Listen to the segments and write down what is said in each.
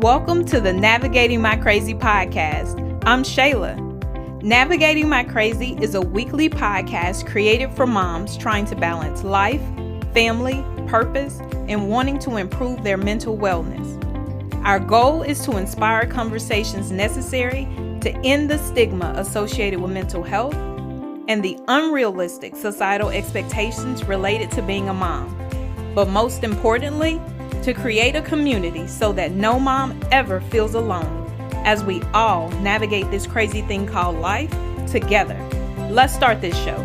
Welcome to the Navigating My Crazy podcast. I'm Shayla. Navigating My Crazy is a weekly podcast created for moms trying to balance life, family, purpose, and wanting to improve their mental wellness. Our goal is to inspire conversations necessary to end the stigma associated with mental health and the unrealistic societal expectations related to being a mom. But most importantly, to create a community so that no mom ever feels alone as we all navigate this crazy thing called life together. Let's start this show.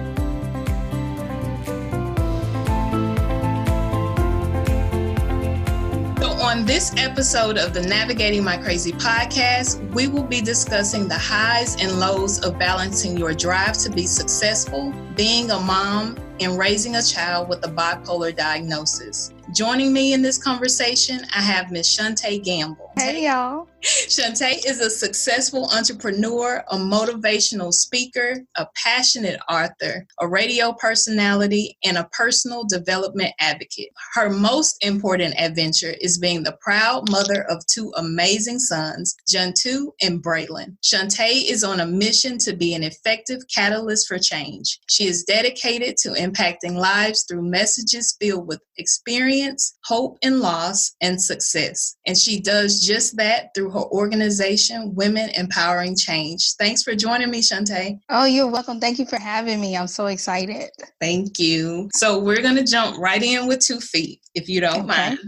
So on this episode of the Navigating My Crazy podcast, we will be discussing the highs and lows of balancing your drive to be successful, being a mom, and raising a child with a bipolar diagnosis. Joining me in this conversation, I have Miss Shunte Gamble. Hey, y'all. Shunte is a successful entrepreneur, a motivational speaker, a passionate author, a radio personality, and a personal development advocate. Her most important adventure is being the proud mother of two amazing sons, Shunte and Braylon. Shunte is on a mission to be an effective catalyst for change. She is dedicated to impacting lives through messages filled with experience, hope and loss, and success. And she does just that through her organization, Women Empowering Change. Thanks for joining me, Shunte. Oh, you're welcome. Thank you for having me. I'm so excited. Thank you. So we're going to jump right in with 2 feet, if you don't mind.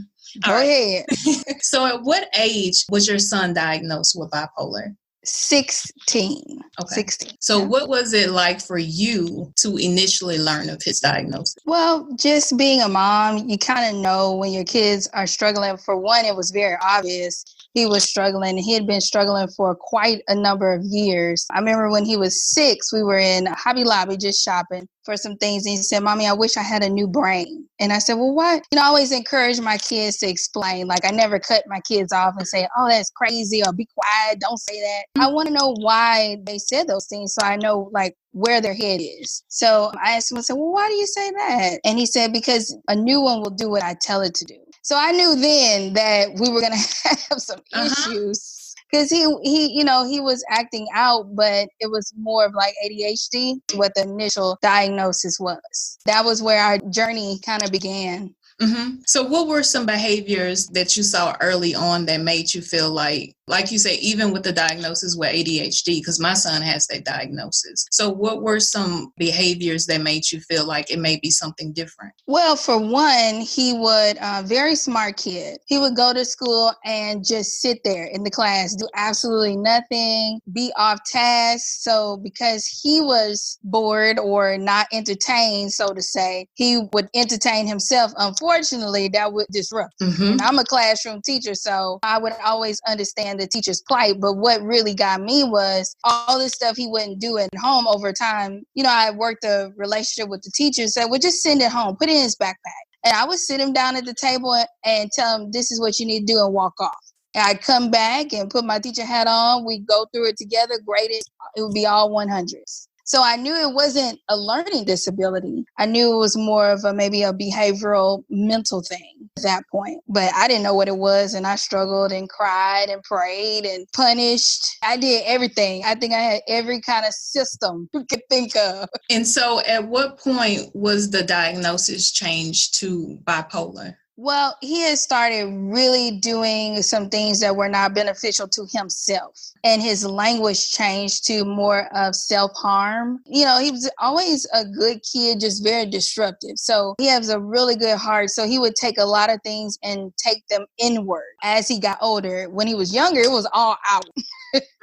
Go ahead. So at what age was your son diagnosed with bipolar? 16. Okay. 16. So yeah. what was it like for you to initially learn of his diagnosis? Well, just being a mom, you kind of know when your kids are struggling. For one, it was very obvious. He was struggling. He had been struggling for quite a number of years. I remember when he was 6, we were in Hobby Lobby just shopping for some things. And he said, "Mommy, I wish I had a new brain." And I said, "Well, what?" I always encourage my kids to explain. Like, I never cut my kids off and say, "Oh, that's crazy," or "Be quiet, don't say that." I want to know why they said those things so I know, like, where their head is. So I asked him, I said, "Well, why do you say that?" And he said, "Because a new one will do what I tell it to do." So I knew then that we were going to have some issues because he was acting out, but it was more of like ADHD, what the initial diagnosis was. That was where our journey kind of began. Mm-hmm. So what were some behaviors that you saw early on that made you feel like you say, even with the diagnosis with ADHD, because my son has that diagnosis. So what were some behaviors that made you feel like it may be something different? Well, for one, he would, very smart kid. He would go to school and just sit there in the class, do absolutely nothing, be off task. So because he was bored or not entertained, so to say, he would entertain himself. Unfortunately, that would disrupt. Mm-hmm. And I'm a classroom teacher, so I would always understand the teacher's plight. But what really got me was all this stuff he wouldn't do at home over time. I worked a relationship with the teacher, so well, just send it home, put it in his backpack. And I would sit him down at the table and tell him, "This is what you need to do," and walk off. And I'd come back and put my teacher hat on. We'd go through it together, grade it. It would be all 100s. So I knew it wasn't a learning disability. I knew it was more of maybe a behavioral mental thing at that point. But I didn't know what it was, and I struggled and cried and prayed and punished. I did everything. I think I had every kind of system you could think of. And so at what point was the diagnosis changed to bipolar? Well, he had started really doing some things that were not beneficial to himself. And his language changed to more of self-harm. He was always a good kid, just very disruptive. So he has a really good heart. So he would take a lot of things and take them inward. As he got older, when he was younger, it was all out.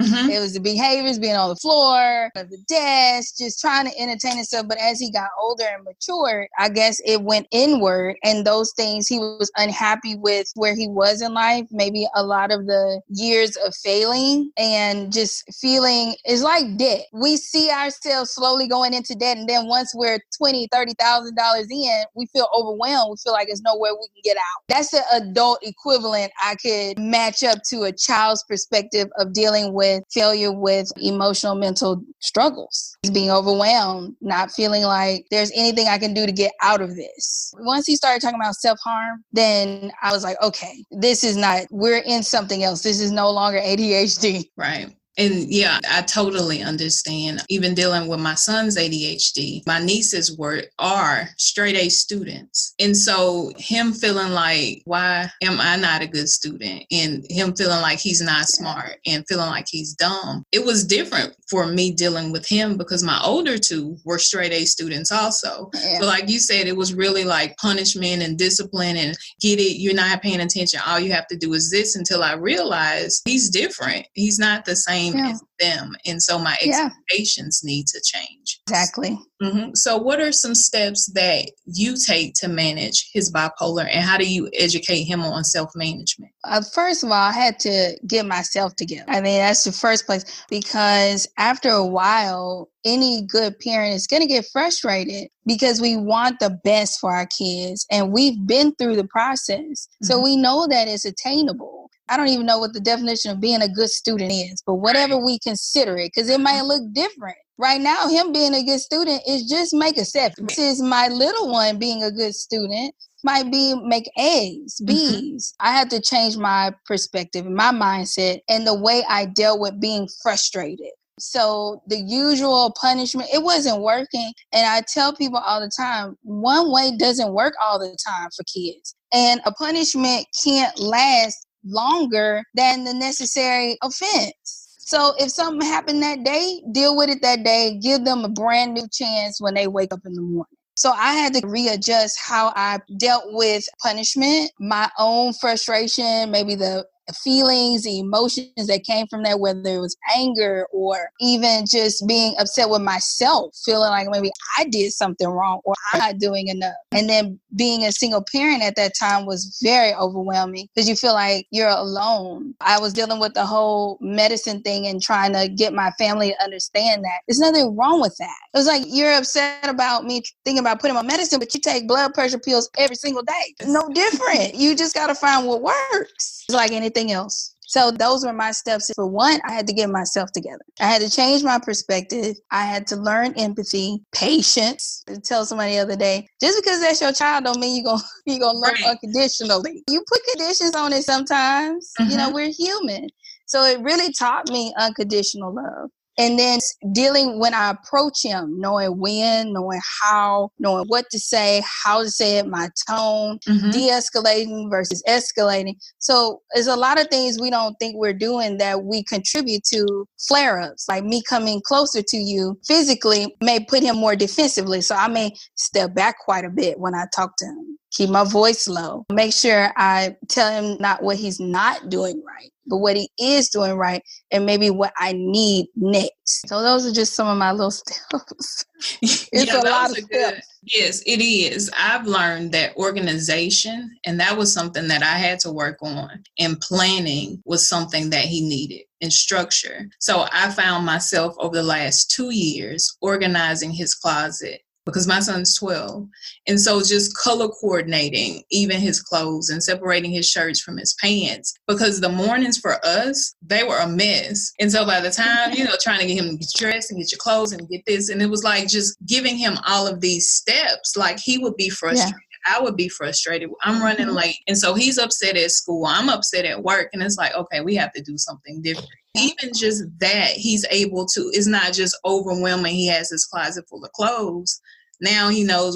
Mm-hmm. It was the behaviors, being on the floor, at the desk, just trying to entertain himself. But as he got older and matured, I guess it went inward. And those things, he was unhappy with where he was in life, maybe a lot of the years of failing and just feeling, it's like debt. We see ourselves slowly going into debt. And then once we're $20,000, $30,000 in, we feel overwhelmed. We feel like there's nowhere we can get out. That's the adult equivalent I could match up to a child's perspective of dealing dealing with failure with emotional, mental struggles. He's being overwhelmed, not feeling like there's anything I can do to get out of this. Once he started talking about self-harm, then I was like, okay, this is not, we're in something else. This is no longer ADHD. Right. And yeah, I totally understand. Even dealing with my son's ADHD, my nieces are straight A students. And so him feeling like, why am I not a good student? And him feeling like he's not smart and feeling like he's dumb. It was different for me dealing with him because my older two were straight A students also. Yeah. So like you said, it was really like punishment and discipline and get it, you're not paying attention. All you have to do is this, until I realized he's different. He's not the same as them. And so my expectations need to change. Exactly. Mm-hmm. So what are some steps that you take to manage his bipolar, and how do you educate him on self-management? First of all, I had to get myself together. I mean, that's the first place, because after a while, any good parent is going to get frustrated because we want the best for our kids and we've been through the process. Mm-hmm. So we know that it's attainable. I don't even know what the definition of being a good student is, but whatever we consider it, because it might look different. Right now, him being a good student is just make a 7. This is my little one being a good student might be make A's, B's. I had to change my perspective, my mindset, and the way I dealt with being frustrated. So the usual punishment, it wasn't working. And I tell people all the time, one way doesn't work all the time for kids. And a punishment can't last longer than the necessary offense. So if something happened that day, deal with it that day, give them a brand new chance when they wake up in the morning. So I had to readjust how I dealt with punishment, my own frustration, maybe the feelings, the emotions that came from that, whether it was anger or even just being upset with myself, feeling like maybe I did something wrong or I'm not doing enough. And then being a single parent at that time was very overwhelming because you feel like you're alone. I was dealing with the whole medicine thing and trying to get my family to understand that there's nothing wrong with that. It was like, you're upset about me thinking about putting on medicine, but you take blood pressure pills every single day. No different. You just got to find what works. It's like anything else. So those were my steps. For one, I had to get myself together. I had to change my perspective. I had to learn empathy, patience. I tell somebody the other day, just because that's your child don't mean you're gonna love unconditionally. You put conditions on it sometimes. Mm-hmm. You know, we're human. So it really taught me unconditional love. And then dealing when I approach him, knowing when, knowing how, knowing what to say, how to say it, my tone, de-escalating versus escalating. So there's a lot of things we don't think we're doing that we contribute to flare-ups. Like me coming closer to you physically may put him more defensively. So I may step back quite a bit when I talk to him. Keep my voice low. Make sure I tell him not what he's not doing right, but what he is doing right and maybe what I need next. So those are just some of my little steps. It's a lot of steps. Yes, it is. I've learned that organization, and that was something that I had to work on, and planning was something that he needed, and structure. So I found myself over the last 2 years organizing his closet, because my son's 12. And so just color coordinating even his clothes and separating his shirts from his pants, because the mornings for us, they were a mess. And so by the time, trying to get him dressed and get your clothes and get this, and it was like just giving him all of these steps, like he would be frustrated. Yeah. I would be frustrated. I'm running late. And so he's upset at school. I'm upset at work. And it's like, okay, we have to do something different. Even just that, he's able to, it's not just overwhelming. He has his closet full of clothes. Now he knows,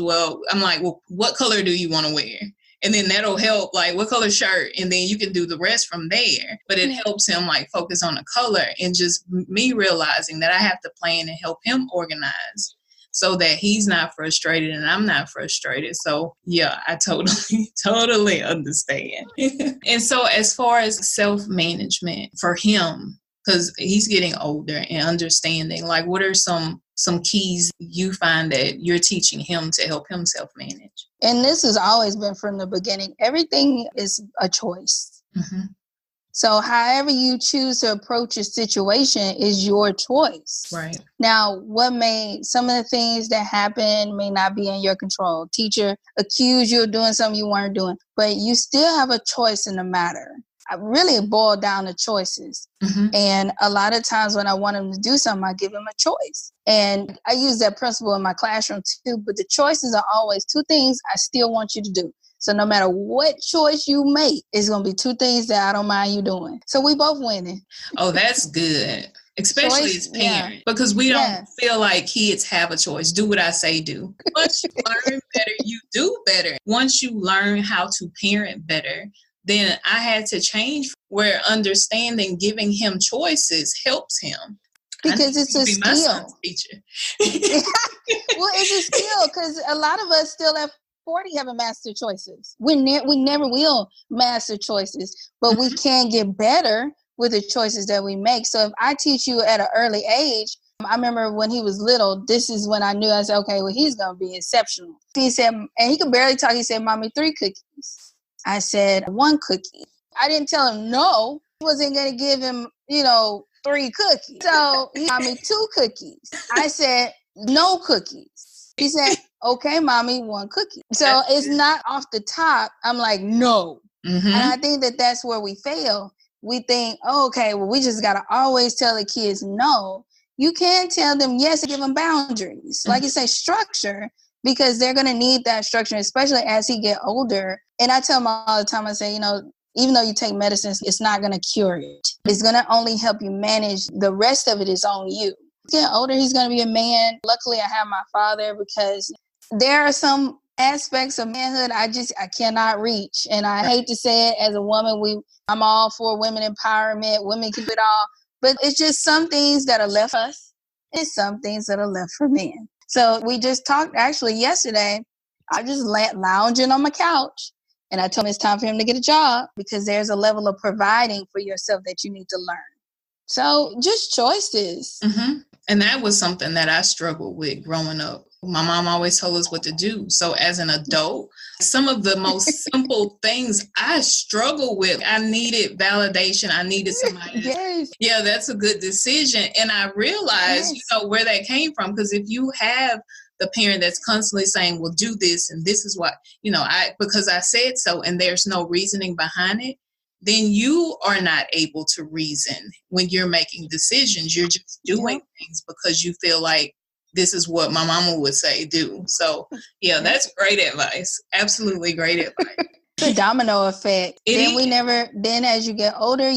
I'm like, what color do you want to wear? And then that'll help, like, what color shirt? And then you can do the rest from there. But it helps him, like, focus on the color, and just me realizing that I have to plan and help him organize so that he's not frustrated and I'm not frustrated. So, yeah, I totally understand. And so as far as self-management for him, because he's getting older and understanding, like, what are some keys you find that you're teaching him to help him self-manage? And this has always been from the beginning. Everything is a choice. Mm-hmm. So however you choose to approach a situation is your choice. Right. Now, some of the things that happen may not be in your control. Teacher accused you of doing something you weren't doing, but you still have a choice in the matter. I really boil down to choices. Mm-hmm. And a lot of times when I want him to do something, I give him a choice. And I use that principle in my classroom too, but the choices are always two things I still want you to do. So no matter what choice you make, it's going to be two things that I don't mind you doing. So we both winning. Oh, that's good. Especially Choice, as parents, because we don't feel like kids have a choice. Do what I say do. Once you learn better, you do better. Once you learn how to parent better, then I had to change where understanding, giving him choices helps him. Because it's a skill. My son's teacher. Well, it's a skill because a lot of us still at 40 haven't mastered choices. We never will master choices, but we can get better with the choices that we make. So if I teach you at an early age, I remember when he was little, this is when I knew, I said, okay, well, he's going to be exceptional. He said, and he could barely talk. He said, Mommy, 3 cookies. I said, 1 cookie. I didn't tell him no. I wasn't going to give him, 3 cookies. So he got me 2 cookies. I said, no cookies. He said, okay, Mommy, 1 cookie. So it's not off the top. I'm like, no. Mm-hmm. And I think that that's where we fail. We think, oh, okay, well, we just got to always tell the kids no. You can tell them yes and give them boundaries. Like you say, structure, because they're going to need that structure, especially as he get older. And I tell them all the time, I say, even though you take medicines, it's not going to cure it. It's going to only help you manage. The rest of it is on you. Get older, he's going to be a man. Luckily, I have my father, because there are some aspects of manhood I cannot reach. And I hate to say it, as a woman, I'm all for women empowerment. Women can do it all. But it's just some things that are left for us and some things that are left for men. So we just talked, actually, yesterday. I just lounging on my couch, and I told him it's time for him to get a job, because there's a level of providing for yourself that you need to learn. So just choices. Mm-hmm. And that was something that I struggled with growing up. My mom always told us what to do. So as an adult, some of the most simple things I struggle with, I needed validation. I needed somebody. Yes. Yeah, that's a good decision. And I realized, where that came from. Because if you have the parent that's constantly saying, well, do this, and this is what, because I said so, and there's no reasoning behind it, then you are not able to reason when you're making decisions. You're just doing things because you feel like this is what my mama would say do. So, that's great advice. Absolutely great advice. It's a domino effect. Then as you get older,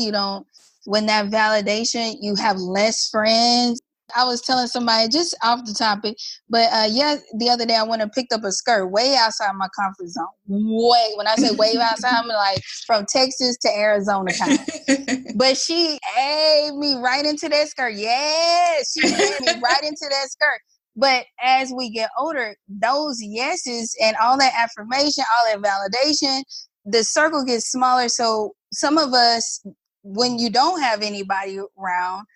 when that validation, you have less friends. I was telling somebody, just off the topic, but the other day I went and picked up a skirt way outside my comfort zone. When I say way outside, I'm like from Texas to Arizona kind of. But she egged me right into that skirt. Yes, she egged me right into that skirt. But as we get older, those yeses and all that affirmation, all that validation, the circle gets smaller. So some of us, when you don't have anybody around,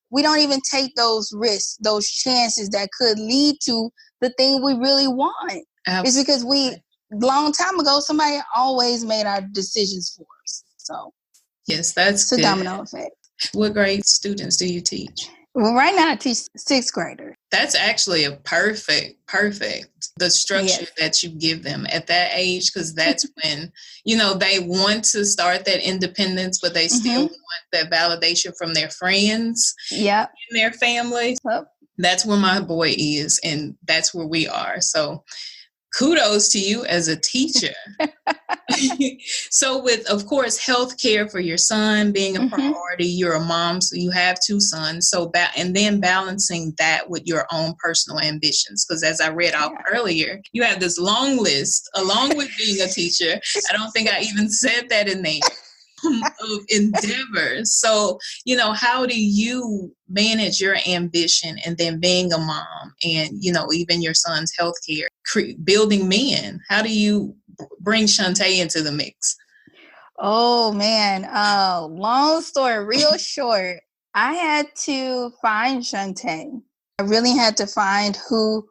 we don't even take those risks, those chances that could lead to the thing we really want. Absolutely. It's because long time ago, somebody always made our decisions for us. So yes, that's good. It's a domino effect. What grade students do you teach? Well, right now I teach 6th graders. That's actually a perfect, the structure that you give them at that age, because that's when, they want to start that independence, but they still want that validation from their friends and their family. Yep. That's where my boy is, and that's where we are. So kudos to you as a teacher. So with, of course, health care for your son being a priority, you're a mom, so you have 2 sons. So and then balancing that with your own personal ambitions. Because as I read off earlier, you have this long list, along with being a teacher. I don't think I even said that in there. Of endeavors. So, how do you manage your ambition and then being a mom and, even your son's healthcare, building men? How do you bring Shunte into the mix? Oh, man. Long story, real short. I had to find Shunte. I really had to find who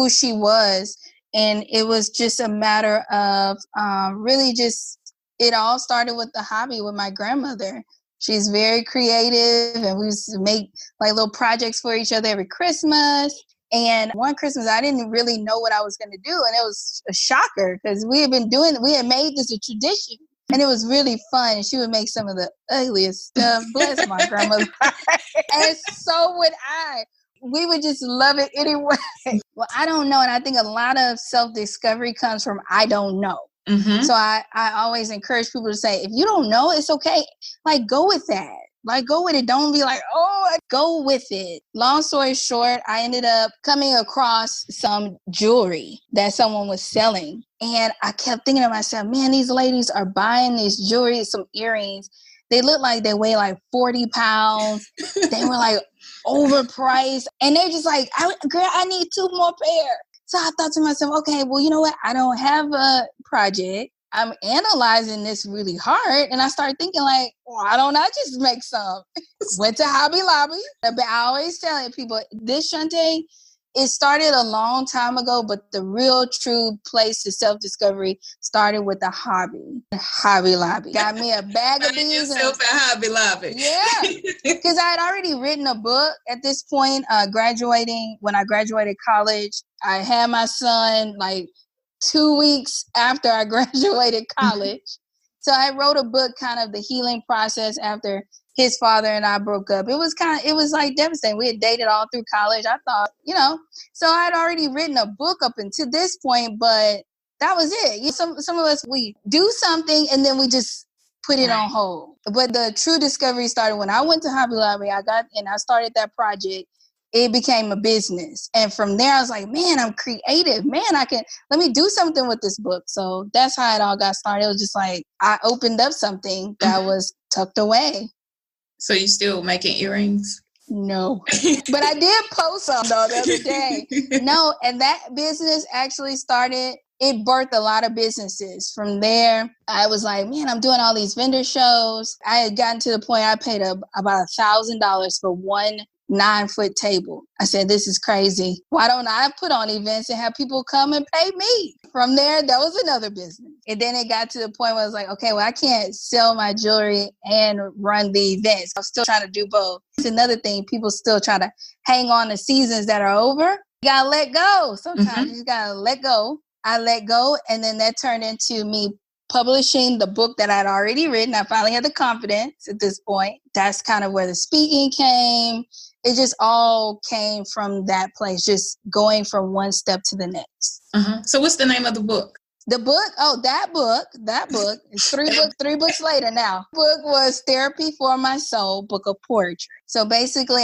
she was. And it was just a matter of really just, it all started with the hobby with my grandmother. She's very creative, and we used to make like little projects for each other every Christmas. And one Christmas, I didn't really know what I was going to do. And it was a shocker because we had made this a tradition. And it was really fun. She would make some of the ugliest stuff. Bless my grandmother. And so would I. We would just love it anyway. Well, I don't know. And I think a lot of self-discovery comes from I don't know. Mm-hmm. So I always encourage people to say, if you don't know, it's okay. Like, go with that. Like, go with it. Don't be like, oh, go with it. Long story short, I ended up coming across some jewelry that someone was selling. And I kept thinking to myself, man, these ladies are buying this jewelry, some earrings. They look like they weigh like 40 pounds. They were like overpriced. And they're just like, girl, I need 2 more pair. So I thought to myself, okay, well, you know what? I don't have a project. I'm analyzing this really hard. And I started thinking like, why don't I just make some? Went to Hobby Lobby. But I always tell people, this Shunte, it started a long time ago, but the real true place to self-discovery started with the Hobby Lobby. Got me a bag of these. Yourself at Hobby Lobby. Yeah, because I had already written a book at this point, graduating. When I graduated college, I had my son like 2 weeks after I graduated college. So I wrote a book, kind of the healing process after his father and I broke up. It was like devastating. We had dated all through college. I thought, so I had already written a book up until this point, but that was it. Some of us, we do something and then we just put it on hold. But the true discovery started when I went to Hobby Lobby. I started that project. It became a business. And from there, I was like, man, I'm creative. Man, let me do something with this book. So that's how it all got started. It was just like, I opened up something that was tucked away. So you still making earrings? No. But I did post some though the other day. No, and that business actually started, it birthed a lot of businesses. From there, I was like, man, I'm doing all these vendor shows. I had gotten to the point I paid about $1,000 for one 9-foot table. I said, this is crazy. Why don't I put on events and have people come and pay me? From there, that was another business. And then it got to the point where I was like, okay, well, I can't sell my jewelry and run the events. I'm still trying to do both. It's another thing. People still try to hang on to seasons that are over. You got to let go. Sometimes you just got to let go. I let go. And then that turned into me publishing the book that I'd already written. I finally had the confidence at this point. That's kind of where the speaking came. It just all came from that place, just going from one step to the next. So what's the name of the book? The book, that book is 3 books later now. The book was Therapy for My Soul, Book of Poetry. So basically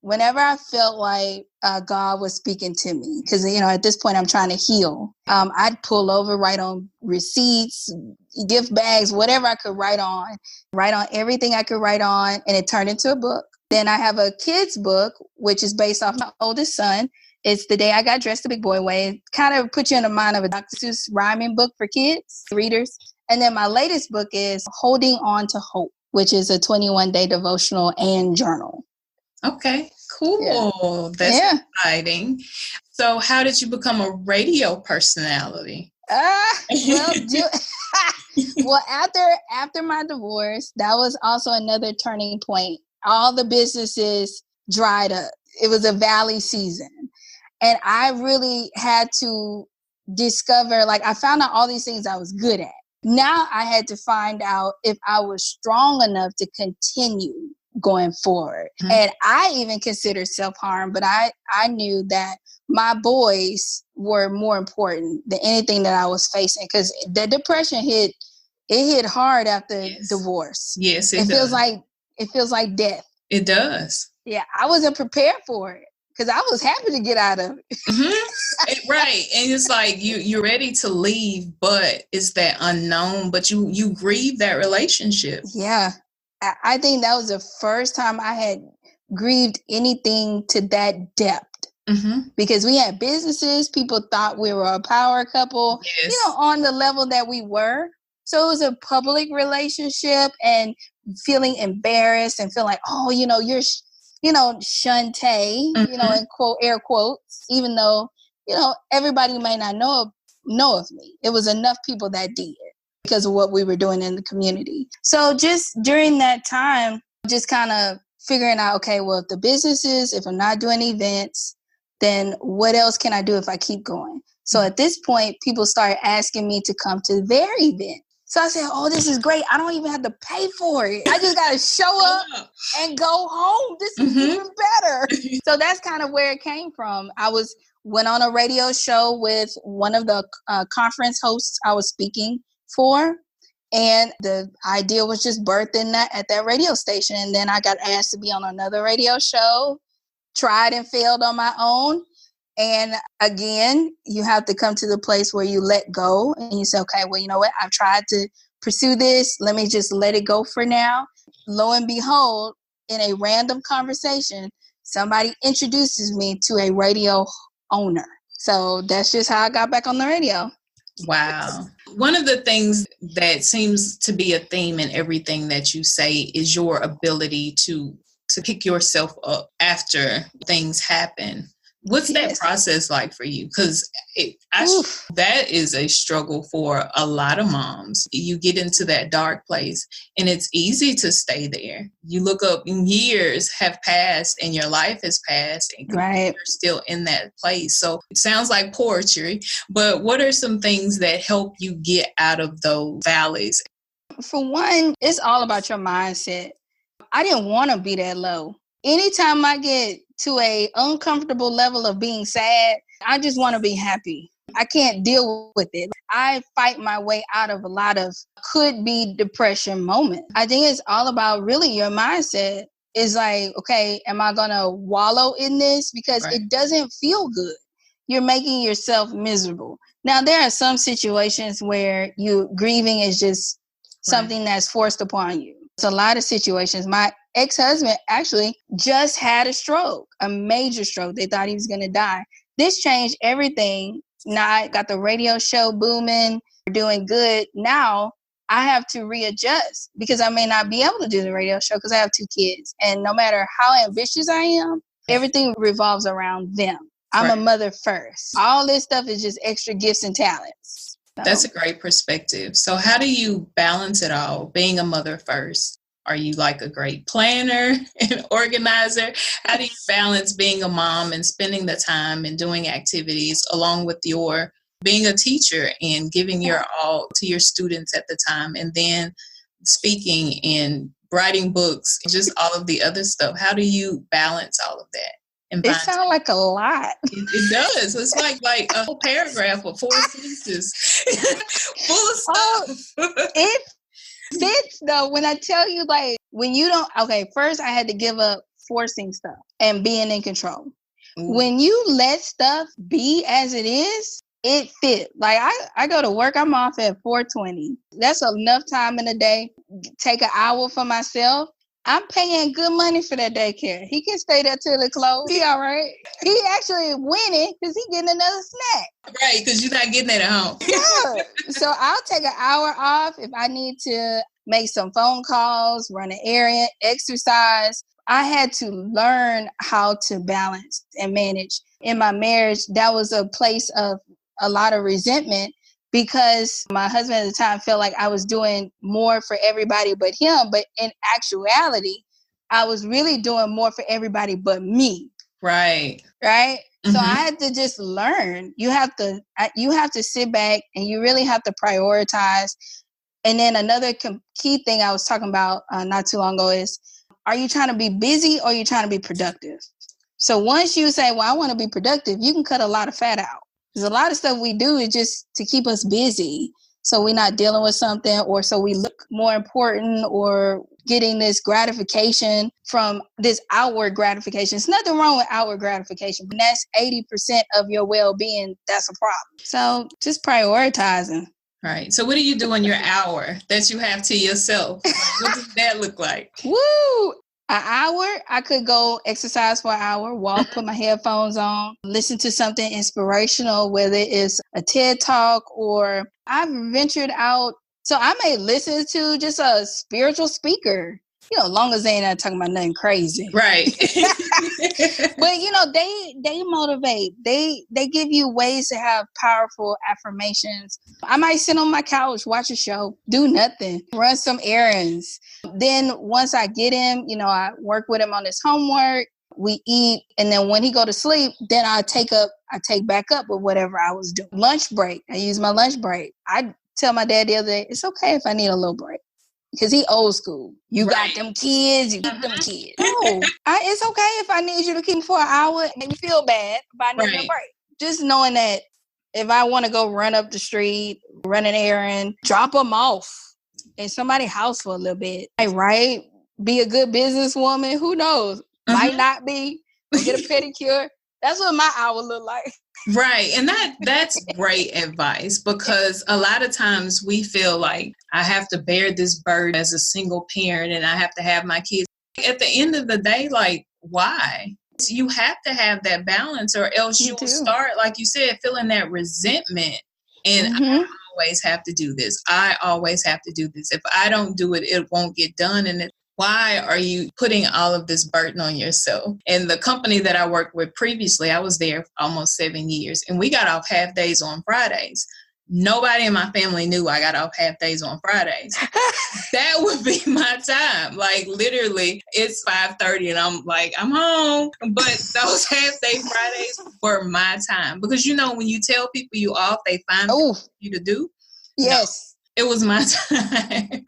whenever I felt like God was speaking to me, because, at this point I'm trying to heal, I'd pull over, write on receipts, gift bags, whatever I could write on everything I could write on, and it turned into a book. Then I have a kid's book, which is based off my oldest son. It's The Day I Got Dressed the Big Boy Way. It kind of puts you in the mind of a Dr. Seuss rhyming book for kids, readers. And then my latest book is Holding On to Hope, which is a 21-day devotional and journal. Okay, cool. Yeah. That's exciting. So how did you become a radio personality? Well, after my divorce, that was also another turning point. All the businesses dried up. It was a valley season. And I really had to discover, I found out all these things I was good at. Now I had to find out if I was strong enough to continue going forward. And I even considered self-harm, but I knew that my boys were more important than anything that I was facing, because the depression hit hard after divorce. Yes, it feels like death. It does. Yeah, I wasn't prepared for it because I was happy to get out of it. Right. And it's like you're ready to leave, but it's that unknown, but you grieve that relationship. Yeah. I think that was the first time I had grieved anything to that depth. Because we had businesses, people thought we were a power couple, on the level that we were. So it was a public relationship, and feeling embarrassed and feeling like, oh, you're, Shunte, in air quotes, even though, everybody may not know of me. It was enough people that did because of what we were doing in the community. So just during that time, just kind of figuring out, okay, well, if the businesses, if I'm not doing events, then what else can I do if I keep going? So at this point, people started asking me to come to their event. So I said, oh, this is great. I don't even have to pay for it. I just got to show up and go home. This is even better. So that's kind of where it came from. Went on a radio show with one of the conference hosts I was speaking for. And the idea was just birthed in that at that radio station. And then I got asked to be on another radio show, tried and failed on my own. And again, you have to come to the place where you let go and you say, okay, well, you know what? I've tried to pursue this. Let me just let it go for now. Lo and behold, in a random conversation, somebody introduces me to a radio owner. So that's just how I got back on the radio. Wow. One of the things that seems to be a theme in everything that you say is your ability to pick yourself up after things happen. What's that process like for you? Because that is a struggle for a lot of moms. You get into that dark place and it's easy to stay there. You look up and years have passed and your life has passed and you're still in that place. So it sounds like poetry, but what are some things that help you get out of those valleys? For one, it's all about your mindset. I didn't want to be that low. Anytime I get to a uncomfortable level of being sad, I just want to be happy. I can't deal with it. I fight my way out of a lot of could be depression moments. I think it's all about really your mindset. It's like, okay, am I going to wallow in this? Because it doesn't feel good. You're making yourself miserable. Now, there are some situations where grieving is just something that's forced upon you. It's a lot of situations. My ex-husband actually just had a stroke, a major stroke. They thought he was going to die. This changed everything. Now I got the radio show booming, doing good. Now I have to readjust because I may not be able to do the radio show because I have 2 kids. And no matter how ambitious I am, everything revolves around them. I'm a mother first. All this stuff is just extra gifts and talents. That's a great perspective. So how do you balance it all, being a mother first? Are you like a great planner and organizer? How do you balance being a mom and spending the time and doing activities along with your being a teacher and giving your all to your students at the time and then speaking and writing books, just all of the other stuff? How do you balance all of that? It sounds like a lot. It does. It's like a whole paragraph of 4 sentences full of stuff. It fits though. When I tell you, like, when you don't, first I had to give up forcing stuff and being in control. When you let stuff be as it is, it fit. Like I go to work, I'm off at 4:20. That's enough time in the day. Take an hour for myself. I'm paying good money for that daycare. He can stay there till it closes. He all right. He actually winning because he getting another snack. Right, because you're not getting that at home. Yeah. So I'll take an hour off if I need to make some phone calls, run an errand, exercise. I had to learn how to balance and manage. In my marriage, that was a place of a lot of resentment because my husband at the time felt like I was doing more for everybody but him. But in actuality, I was really doing more for everybody but me. Right. Right. Mm-hmm. So I had to just learn. You have to sit back and you really have to prioritize. And then another key thing I was talking about not too long ago is, are you trying to be busy or are you trying to be productive? So once you say, well, I want to be productive, you can cut a lot of fat out. Because a lot of stuff we do is just to keep us busy. So we're not dealing with something or so we look more important or getting this gratification from this outward gratification. There's nothing wrong with outward gratification, but that's 80% of your well-being. That's a problem. So just prioritizing. Right. So what do you do in your hour that you have to yourself? What does that look like? Woo! An hour, I could go exercise for an hour, walk, put my headphones on, listen to something inspirational, whether it's a TED Talk or I've ventured out. So I may listen to just a spiritual speaker, as long as they ain't not talking about nothing crazy. Right. But, they motivate. They give you ways to have powerful affirmations. I might sit on my couch, watch a show, do nothing, run some errands. Then once I get him, I work with him on his homework, we eat. And then when he go to sleep, then I take back up with whatever I was doing. Lunch break. I use my lunch break. I tell my dad the other day, it's okay if I need a little break. Because he old school. You got them kids, you keep them kids. No, it's okay if I need you to keep them for an hour and make me feel bad about needing a break. Just knowing that if I want to go run up the street, run an errand, drop them off in somebody's house for a little bit, right? Be a good businesswoman. Who knows? Might not be. Get a pedicure. That's what my hour look like. Right. And that's great advice, because a lot of times we feel like I have to bear this burden as a single parent and I have to have my kids. At the end of the day, like, why? You have to have that balance, or else you will start, like you said, feeling that resentment. And I always have to do this. I always have to do this. If I don't do it, it won't get done. And why are you putting all of this burden on yourself? And the company that I worked with previously, I was there almost 7 years, and we got off half days on Fridays. Nobody in my family knew I got off half days on Fridays. That would be my time. Like, literally, it's 5:30 and I'm like, I'm home. But those half day Fridays were my time. Because, when you tell people you off, they find for you to do. Yes. No, it was my time.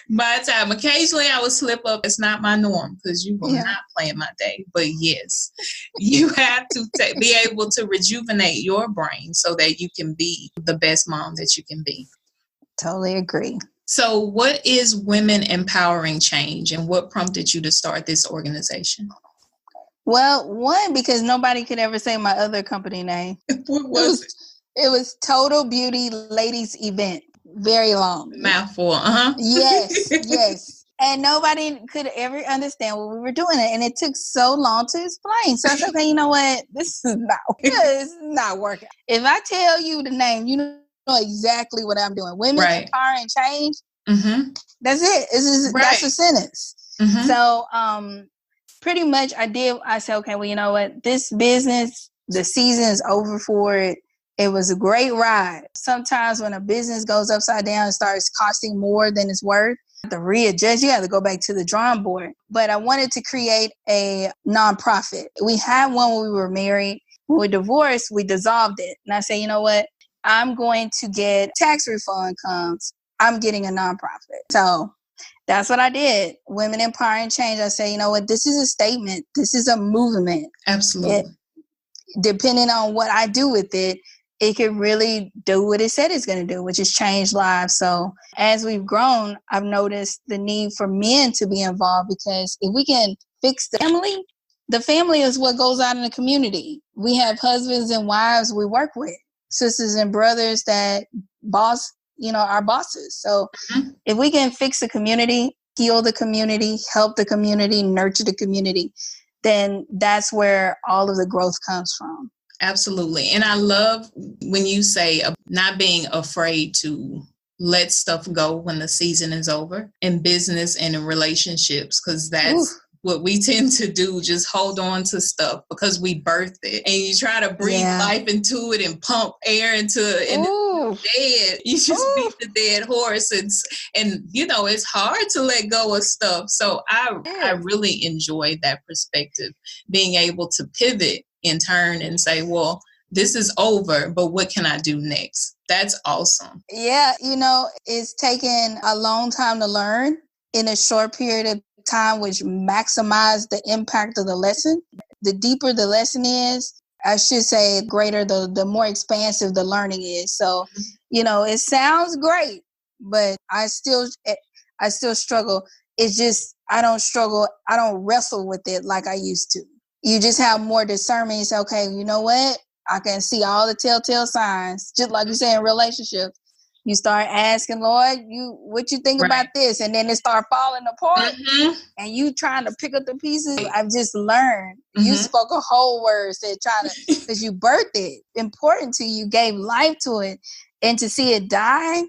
My time. Occasionally I would slip up. It's not my norm, because you will not plan my day. But yes, you have to be able to rejuvenate your brain so that you can be the best mom that you can be. Totally agree. So what is Women Empowering Change, and what prompted you to start this organization? Well, one, because nobody could ever say my other company name. What was it? It was Total Beauty Ladies Event. Very long. Mouthful. Yes. And nobody could ever understand what we were doing. And it took so long to explain. So I said, okay, you know what? This is not working. If I tell you the name, you know exactly what I'm doing. Women Empowering Change. That's it. That's a sentence. So pretty much I said, okay, well, you know what? This business, the season is over for it. It was a great ride. Sometimes when a business goes upside down and starts costing more than it's worth, you have to readjust. You have to go back to the drawing board. But I wanted to create a nonprofit. We had one when we were married. When we divorced, we dissolved it. And I said, you know what? I'm going to get tax refund comes. I'm getting a nonprofit. So that's what I did. Women Empowering Change. I say, you know what? This is a statement. This is a movement. Absolutely. Depending on what I do with it, it could really do what it said it's going to do, which is change lives. So as we've grown, I've noticed the need for men to be involved, because if we can fix the family is what goes out in the community. We have husbands and wives we work with, sisters and brothers that our bosses. So if we can fix the community, heal the community, help the community, nurture the community, then that's where all of the growth comes from. Absolutely. And I love when you say not being afraid to let stuff go when the season is over in business and in relationships, because that's what we tend to do, just hold on to stuff because we birthed it. And you try to breathe life into it and pump air into it, and it's dead. You just beat the dead horse. And it's hard to let go of stuff. So I really enjoyed that perspective, being able to pivot in turn and say, well, this is over, but what can I do next? That's awesome. Yeah, it's taken a long time to learn in a short period of time, which maximize the impact of the lesson. The deeper the lesson is, I should say, greater the more expansive the learning is. So, it sounds great, but I still struggle. It's just I don't wrestle with it like I used to. You just have more discernment. You say, okay, you know what? I can see all the telltale signs. Just like you say in relationships, you start asking, Lord, what you think about this? And then it start falling apart. And you trying to pick up the pieces. I've just learned. You spoke a whole word, said because you birthed it. Important to you, gave life to it. And to see it die,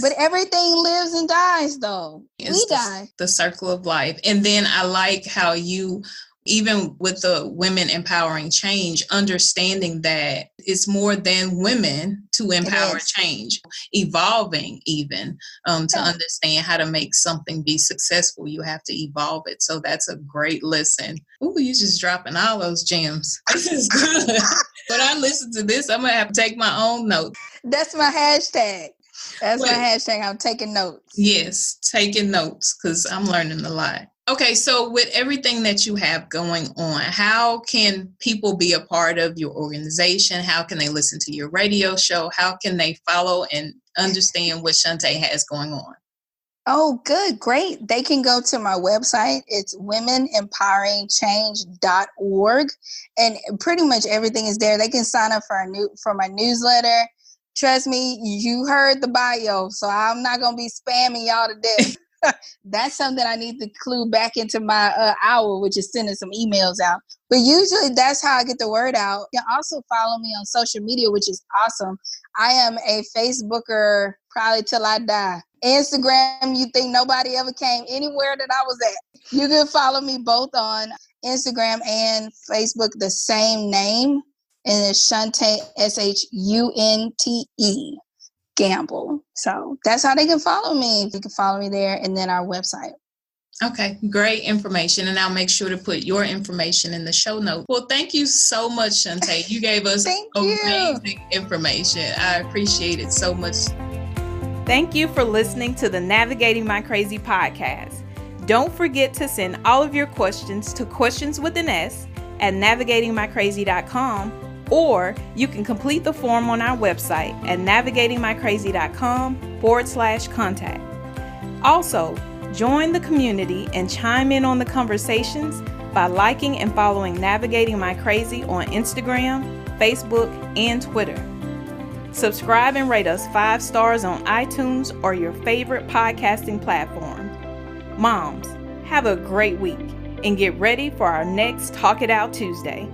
but everything lives and dies, though. We die. The circle of life. And then I like how you, even with the Women Empowering Change, understanding that it's more than women to empower change, evolving even to understand how to make something be successful. You have to evolve it. So that's a great lesson. Ooh, you just dropping all those gems. This is good. When I listen to this, I'm going to have to take my own notes. That's my hashtag. That's my hashtag. I'm taking notes. Yes, taking notes because I'm learning a lot. Okay, so with everything that you have going on, how can people be a part of your organization? How can they listen to your radio show? How can they follow and understand what Shunte has going on? Oh, good. Great. They can go to my website. It's womenempoweringchange.org. And pretty much everything is there. They can sign up for my newsletter. Trust me, you heard the bio, so I'm not going to be spamming y'all to death. That's something I need to clue back into my hour, which is sending some emails out. But usually that's how I get the word out. You can also follow me on social media, which is awesome. I am a Facebooker probably till I die. Instagram, you think nobody ever came anywhere that I was at. You can follow me both on Instagram and Facebook, the same name. And it's Shunte, Shunte Gamble. So that's how they can follow me. You can follow me there and then our website. Okay, great information. And I'll make sure to put your information in the show notes. Well, thank you so much, Shunte. You gave us amazing information. I appreciate it so much. Thank you for listening to the Navigating My Crazy podcast. Don't forget to send all of your questions to questionswithans@navigatingmycrazy.com, or you can complete the form on our website at navigatingmycrazy.com/contact. Also, join the community and chime in on the conversations by liking and following Navigating My Crazy on Instagram, Facebook, and Twitter. Subscribe and rate us 5 stars on iTunes or your favorite podcasting platform. Moms, have a great week and get ready for our next Talk It Out Tuesday.